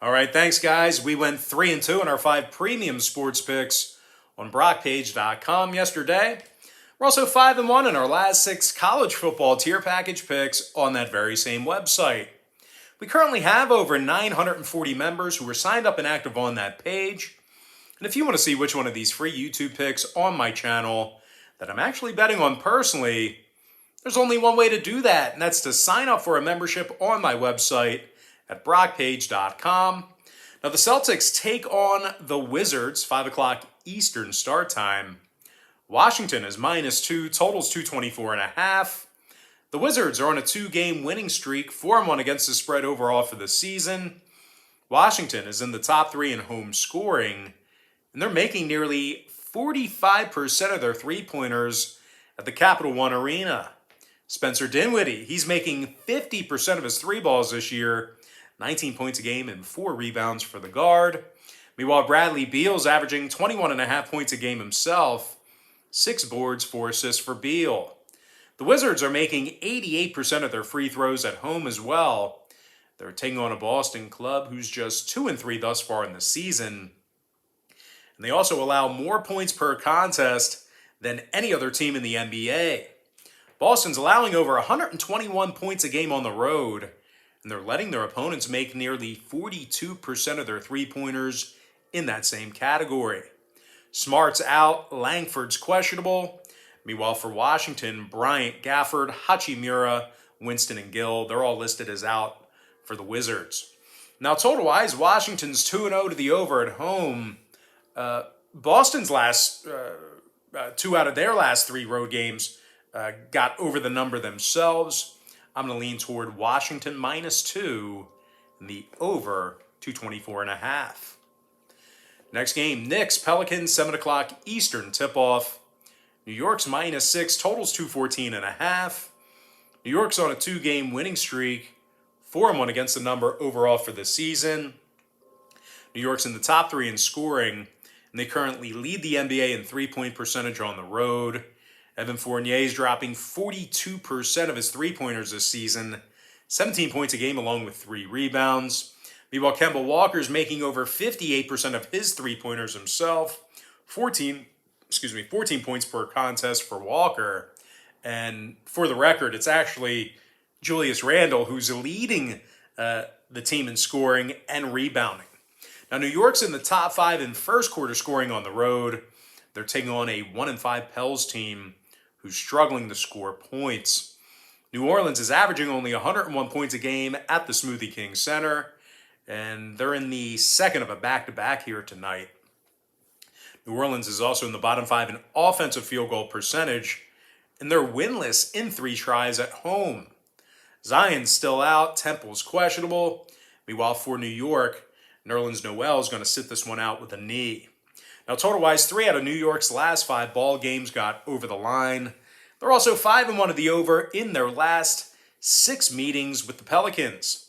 All right, thanks, guys. We went 3-2 in our 5 premium sports picks on BrockPage.com yesterday. We're also 5-1 in our last 6 college football tier package picks on that very same website. We currently have over 940 members who are signed up and active on that page. And if you want to see which one of these free YouTube picks on my channel that I'm actually betting on personally, there's only one way to do that, and that's to sign up for a membership on my website at BrockPage.com. Now, the Celtics take on the Wizards, 5 o'clock Eastern start time. Washington is -2, totals 224.5. The Wizards are on a 2-game winning streak, 4-1 against the spread overall for the season. Washington is in the top 3 in home scoring, and they're making nearly 45% of their three-pointers at the Capital One Arena. Spencer Dinwiddie, he's making 50% of his 3 balls this year, 19 points a game and 4 rebounds for the guard. Meanwhile, Bradley Beal's averaging 21.5 points a game himself, 6 boards, 4 assists for Beal. The Wizards are making 88% of their free throws at home as well. They're taking on a Boston club who's just 2-3 thus far in the season. And they also allow more points per contest than any other team in the NBA. Boston's allowing over 121 points a game on the road, and they're letting their opponents make nearly 42% of their three-pointers in that same category. Smart's out, Langford's questionable. Meanwhile, for Washington, Bryant, Gafford, Hachimura, Winston, and Gill, they're all listed as out for the Wizards. Now, total-wise, Washington's 2-0 to the over at home. Boston's last 2 out of their last 3 road games got over the number themselves. I'm going to lean toward Washington -2 and the over 224.5. Next game, Knicks, Pelicans, 7 o'clock Eastern tip-off. New York's -6, totals 214.5. New York's on a 2-game winning streak, 4-1 against the number overall for the season. New York's in the top 3 in scoring, and they currently lead the NBA in three-point percentage on the road. Evan Fournier's dropping 42% of his three-pointers this season, 17 points a game along with 3 rebounds. Meanwhile, Kemba Walker's making over 58% of his three-pointers himself, 14 points per contest for Walker. And for the record, it's actually Julius Randle who's leading the team in scoring and rebounding. Now, New York's in the top 5 in first quarter scoring on the road. They're taking on a 1-5 Pels team who's struggling to score points. New Orleans is averaging only 101 points a game at the Smoothie King Center, and they're in the second of a back-to-back here tonight. New Orleans is also in the bottom 5 in offensive field goal percentage, and they're winless in 3 tries at home. Zion's still out, Temple's questionable. Meanwhile, for New York, Nerlens Noel is going to sit this one out with a knee. Now, total-wise, 3 out of New York's last 5 ball games got over the line. They're also 5-1 of the over in their last 6 meetings with the Pelicans.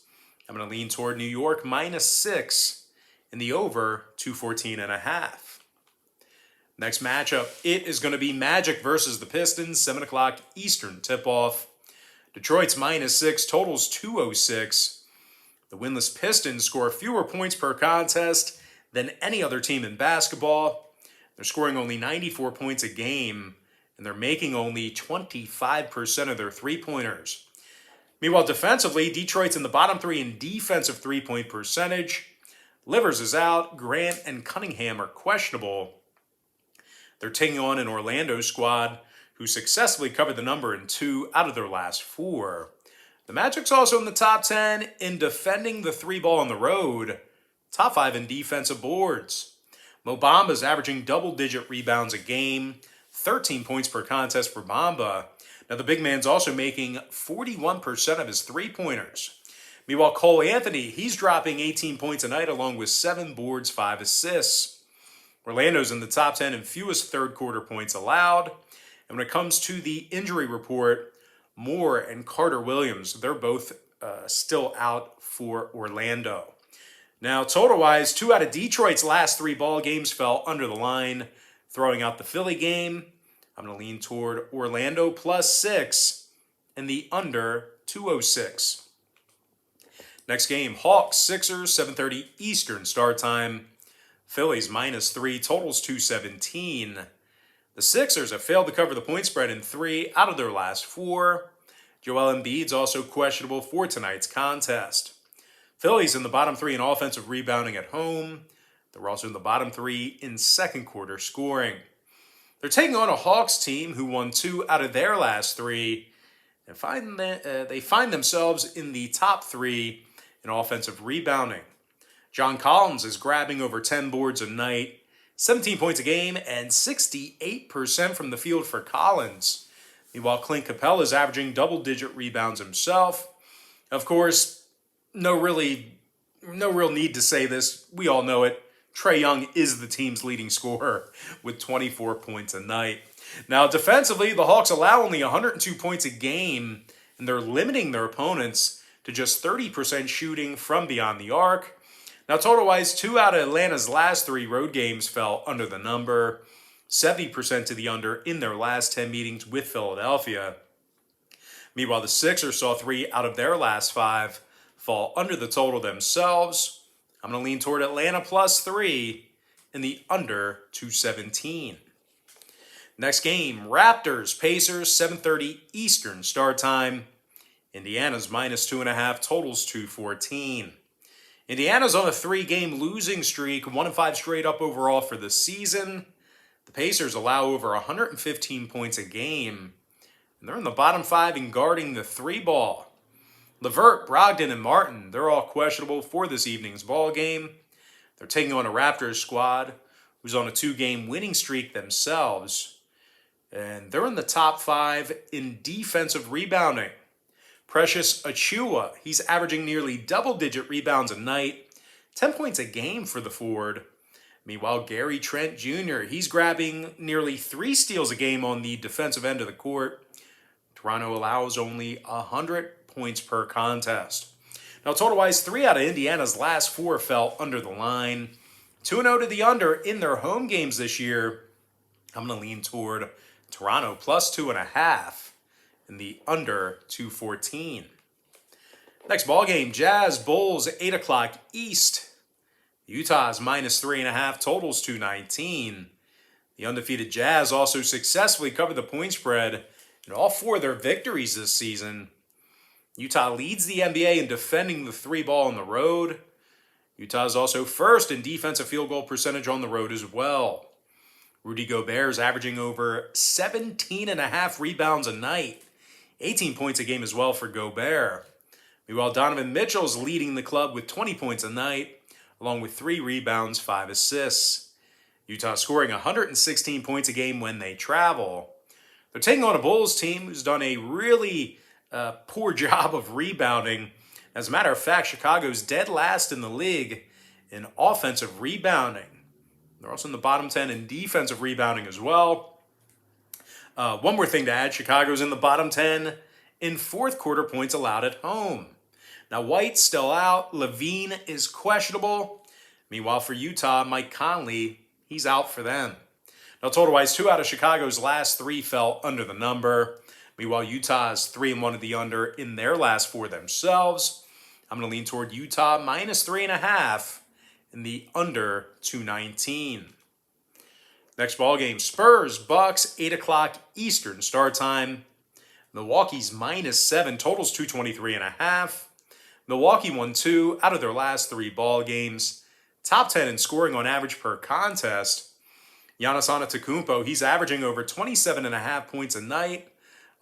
I'm going to lean toward New York -6 in the over 214.5. Next matchup, it is going to be Magic versus the Pistons, 7 o'clock Eastern tip-off. Detroit's -6, totals 206. The winless Pistons score fewer points per contest than any other team in basketball. They're scoring only 94 points a game, and they're making only 25% of their three-pointers. Meanwhile, defensively, Detroit's in the bottom 3 in defensive three-point percentage. Livers is out. Grant and Cunningham are questionable. They're taking on an Orlando squad who successfully covered the number in 2 out of their last 4. The Magic's also in the top 10 in defending the 3-ball on the road, top 5 in defensive boards. Mo Bamba's averaging double-digit rebounds a game, 13 points per contest for Bamba. Now, the big man's also making 41% of his three-pointers. Meanwhile, Cole Anthony, he's dropping 18 points a night along with 7 boards, 5 assists. Orlando's in the top 10 in fewest third-quarter points allowed. And when it comes to the injury report, Moore and Carter Williams, they're both still out for Orlando. Now, total-wise, 2 out of Detroit's last 3 ball games fell under the line, throwing out the Philly game. I'm going to lean toward Orlando +6 and the under 206. Next game, Hawks, Sixers, 7:30 Eastern start time. Phillies -3, totals 217. The Sixers have failed to cover the point spread in 3 out of their last 4. Joel Embiid's also questionable for tonight's contest. Phillies in the bottom 3 in offensive rebounding at home. They're also in the bottom 3 in second quarter scoring. They're taking on a Hawks team who won 2 out of their last 3 and they find themselves in the top 3 in offensive rebounding. John Collins is grabbing over 10 boards a night, 17 points a game, and 68% from the field for Collins. Meanwhile, Clint Capella is averaging double-digit rebounds himself. Of course, no real need to say this. We all know it. Trae Young is the team's leading scorer with 24 points a night. Now, defensively, the Hawks allow only 102 points a game, and they're limiting their opponents to just 30% shooting from beyond the arc. Now, total-wise, 2 out of Atlanta's last 3 road games fell under the number, 70% to the under in their last 10 meetings with Philadelphia. Meanwhile, the Sixers saw 3 out of their last 5 fall under the total themselves. I'm going to lean toward Atlanta +3 in the under 217. Next game, Raptors, Pacers, 7:30 Eastern start time. Indiana's -2.5, totals 214. Indiana's on a 3-game losing streak, 1-5 straight up overall for the season. The Pacers allow over 115 points a game, and they're in the bottom 5 in guarding the 3-ball. LeVert, Brogdon, and Martin, they're all questionable for this evening's ball game. They're taking on a Raptors squad who's on a 2-game winning streak themselves, and they're in the top 5 in defensive rebounding. Precious Achiuwa, he's averaging nearly double-digit rebounds a night, 10 points a game for the forward. Meanwhile, Gary Trent Jr., he's grabbing nearly 3 steals a game on the defensive end of the court. Toronto allows only 100 points per contest. Now, total-wise, 3 out of Indiana's last 4 fell under the line. 2-0 to the under in their home games this year. I'm going to lean toward Toronto +2.5 in the under 214. Next ball game, Jazz, Bulls, 8 o'clock East. Utah's -3.5, totals 219. The undefeated Jazz also successfully covered the point spread in all 4 of their victories this season. Utah leads the NBA in defending the 3-ball on the road. Utah is also first in defensive field goal percentage on the road as well. Rudy Gobert is averaging over 17.5 rebounds a night, 18 points a game as well for Gobert. Meanwhile, Donovan Mitchell is leading the club with 20 points a night, along with 3 rebounds, 5 assists. Utah scoring 116 points a game when they travel. They're taking on a Bulls team who's done a really poor job of rebounding. As a matter of fact, Chicago's dead last in the league in offensive rebounding. They're also in the bottom 10 in defensive rebounding as well. One more thing to add, Chicago's in the bottom 10 in fourth quarter points allowed at home. Now, White's still out. Levine is questionable. Meanwhile, for Utah, Mike Conley, he's out for them. Now, total-wise, 2 out of Chicago's last 3 fell under the number. Meanwhile, Utah is 3-1 at the under in their last 4 themselves. I'm going to lean toward Utah -3.5 in the under 219. Next ball game, Spurs, Bucks, 8 o'clock Eastern start time. Milwaukee's -7, totals 223.5. Milwaukee won 2 out of their last 3 ball games. Top 10 in scoring on average per contest. Giannis Antetokounmpo, he's averaging over 27.5 points a night,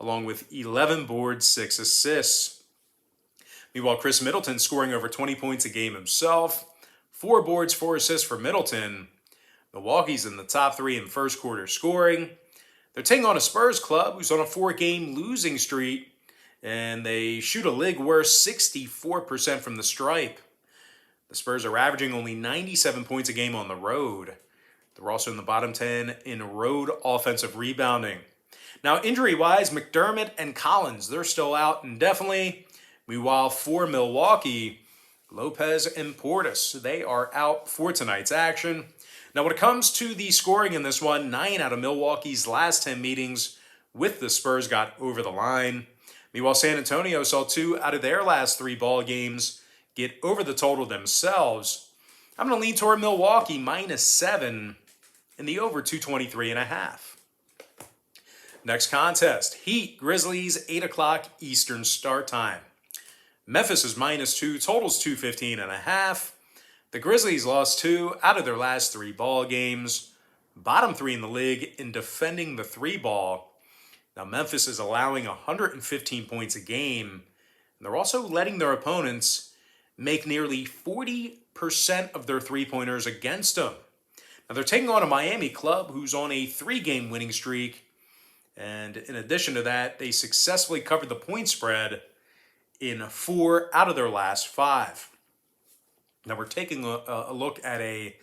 along with 11 boards, 6 assists. Meanwhile, Chris Middleton scoring over 20 points a game himself. 4 boards, 4 assists for Middleton. Milwaukee's in the top 3 in first quarter scoring. They're taking on a Spurs club who's on a 4-game losing streak, and they shoot a league worst 64% from the stripe. The Spurs are averaging only 97 points a game on the road. They're also in the bottom 10 in road offensive rebounding. Now, injury-wise, McDermott and Collins, they're still out indefinitely. Meanwhile, for Milwaukee, Lopez and Portis, they are out for tonight's action. Now, when it comes to the scoring in this one, 9 out of Milwaukee's last 10 meetings with the Spurs got over the line. Meanwhile, San Antonio saw 2 out of their last 3 ball games get over the total themselves. I'm going to lean toward Milwaukee -7 in the over 223.5. Next contest, Heat Grizzlies, 8 o'clock Eastern start time. Memphis is -2, totals 215.5. The Grizzlies lost 2 out of their last 3 ball games. Bottom 3 in the league in defending the 3-ball. Now Memphis is allowing 115 points a game. And they're also letting their opponents make nearly 40% of their 3-pointers against them. Now they're taking on a Miami club who's on a 3-game winning streak. And in addition to that, they successfully covered the point spread in 4 out of their last 5. Now we're taking a look at a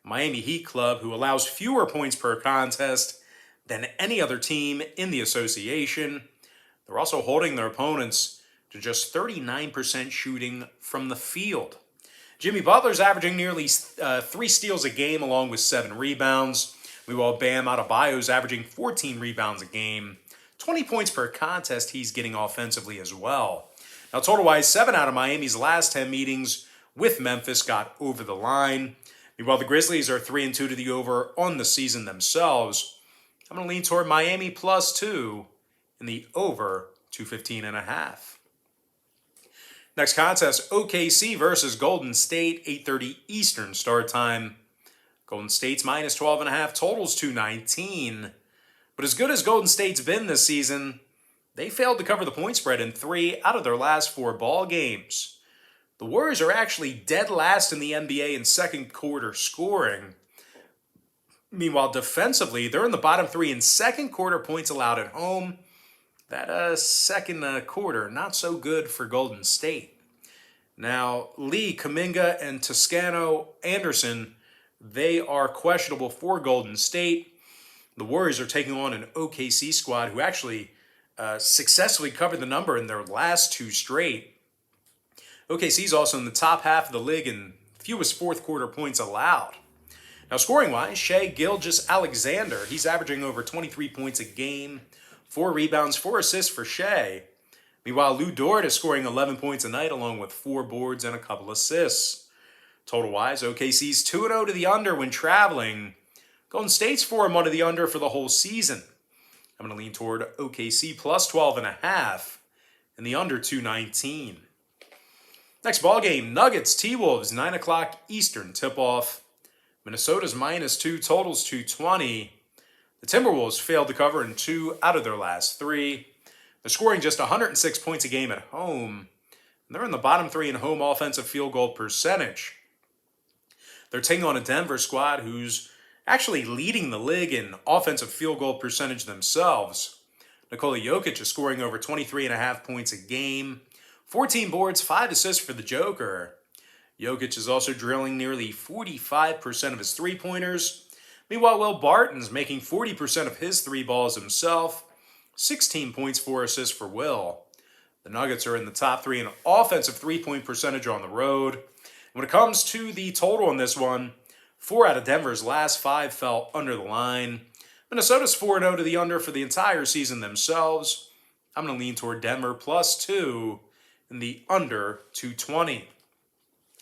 Miami Heat club who allows fewer points per contest than any other team in the association. They're also holding their opponents to just 39% shooting from the field. Jimmy Butler's averaging nearly 3 steals a game along with 7 rebounds. Meanwhile, Bam Adebayo's averaging 14 rebounds a game. 20 points per contest he's getting offensively as well. Now total-wise, 7 out of Miami's last 10 meetings with Memphis got over the line. Meanwhile, the Grizzlies are 3-2 to the over on the season themselves. I'm going to lean toward Miami +2 in the over 215.5. Next contest, OKC versus Golden State, 8:30 Eastern start time. Golden State's -12.5, totals 219. But as good as Golden State's been this season, they failed to cover the point spread in 3 out of their last 4 ball games. The Warriors are actually dead last in the NBA in second quarter scoring. Meanwhile, defensively, they're in the bottom 3 in second quarter points allowed at home. That second quarter, not so good for Golden State. Now, Lee, Kuminga, and Toscano Anderson, they are questionable for Golden State. The Warriors are taking on an OKC squad who actually successfully covered the number in their last 2 straight. OKC's also in the top half of the league in fewest fourth quarter points allowed. Now scoring-wise, Shai Gilgeous-Alexander, he's averaging over 23 points a game, 4 rebounds, 4 assists for Shai. Meanwhile, Lou Dort is scoring 11 points a night along with 4 boards and a couple assists. Total-wise, OKC's 2-0 to the under when traveling. Golden State's 4-1 to the under for the whole season. I'm going to lean toward OKC +12.5 and the under 219. Next ball game, Nuggets, T-Wolves, 9 o'clock Eastern tip-off. Minnesota's -2, totals 220. The Timberwolves failed to cover in 2 out of their last 3. They're scoring just 106 points a game at home. And they're in the bottom 3 in home offensive field goal percentage. They're taking on a Denver squad who's actually leading the league in offensive field goal percentage themselves. Nikola Jokic is scoring over 23.5 points a game. 14 boards, 5 assists for the Joker. Jokic is also drilling nearly 45% of his 3-pointers. Meanwhile, Will Barton's making 40% of his 3 balls himself. 16 points, 4 assists for Will. The Nuggets are in the top 3 in offensive 3-point percentage on the road. When it comes to the total on this one, 4 out of Denver's last 5 fell under the line. Minnesota's 4-0 to the under for the entire season themselves. I'm going to lean toward Denver +2 in the under 220.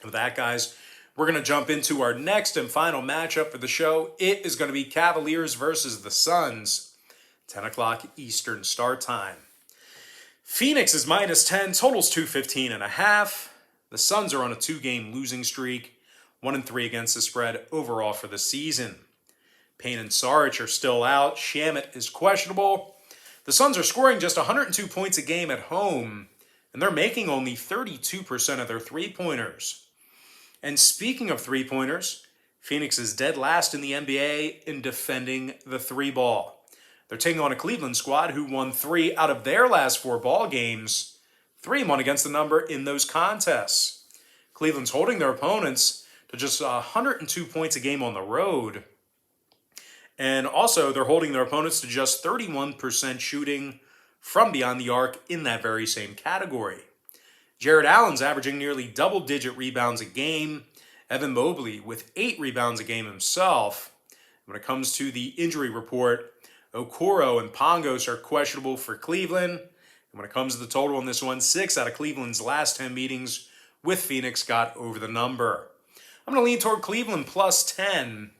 With that, guys, we're going to jump into our next and final matchup for the show. It is going to be Cavaliers versus the Suns, 10 o'clock Eastern start time. Phoenix is -10, totals 215.5. The Suns are on a 2-game losing streak, 1-3 against the spread overall for the season. Payne and Saric are still out. Shamet is questionable. The Suns are scoring just 102 points a game at home, and they're making only 32% of their 3-pointers. And speaking of 3-pointers, Phoenix is dead last in the NBA in defending the 3-ball. They're taking on a Cleveland squad who won 3 out of their last 4 ball games, 3-1 against the number in those contests. Cleveland's holding their opponents to just 102 points a game on the road. And also, they're holding their opponents to just 31% shooting from beyond the arc in that very same category. Jared Allen's averaging nearly double-digit rebounds a game. Evan Mobley with 8 rebounds a game himself. When it comes to the injury report, Okoro and Pongos are questionable for Cleveland. And when it comes to the total on this one, 6 out of Cleveland's last 10 meetings with Phoenix got over the number. I'm going to lean toward Cleveland plus 10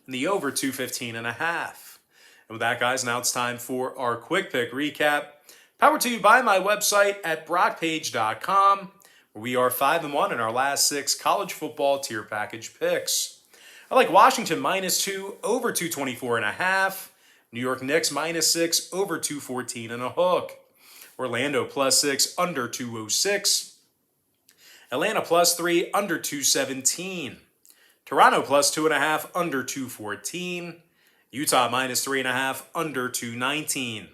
and the over 215.5. And with that, guys, now it's time for our quick pick recap. Powered to you by my website at brockpage.com, where we are 5-1 in our last 6 college football tier package picks. I like Washington minus 2 over 224.5. New York Knicks minus 6 over 214 and a hook. Orlando plus 6 under 206. Atlanta plus 3 under 217. Toronto plus 2.5 under 214. Utah minus 3.5 under 219.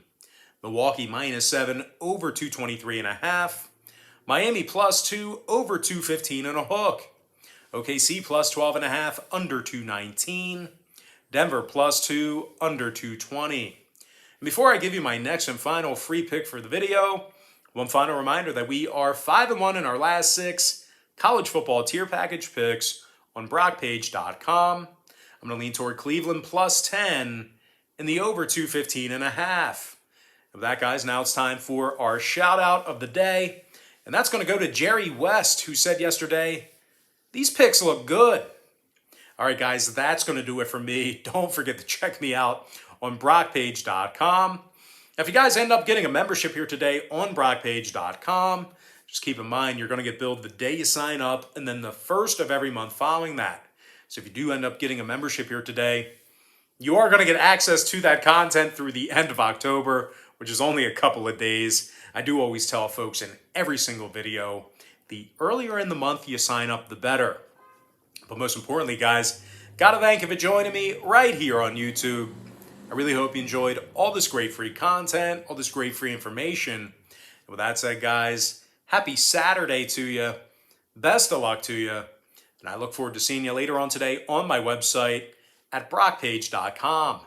Milwaukee minus 7 over 223.5. Miami plus 2 over 215 and a hook. OKC plus 12.5 under 219. Denver plus 2 under 220. And before I give you my next and final free pick for the video, one final reminder that we are 5-1 in our last 6 college football tier package picks on brockpage.com. I'm going to lean toward Cleveland plus 10 and the over 215.5. With that, guys, now it's time for our shout out of the day. And that's going to go to Jerry West, who said yesterday, "These picks look good." All right, guys, that's going to do it for me. Don't forget to check me out on brockpage.com. If you guys end up getting a membership here today on brockpage.com, just keep in mind you're going to get billed the day you sign up and then the first of every month following that. So if you do end up getting a membership here today, you are going to get access to that content through the end of October, which is only a couple of days. I do always tell folks in every single video, the earlier in the month you sign up, the better. But most importantly, guys, gotta thank you for joining me right here on YouTube. I really hope you enjoyed all this great free content, all this great free information. And with that said, guys, happy Saturday to you. Best of luck to you. And I look forward to seeing you later on today on my website at brockpage.com.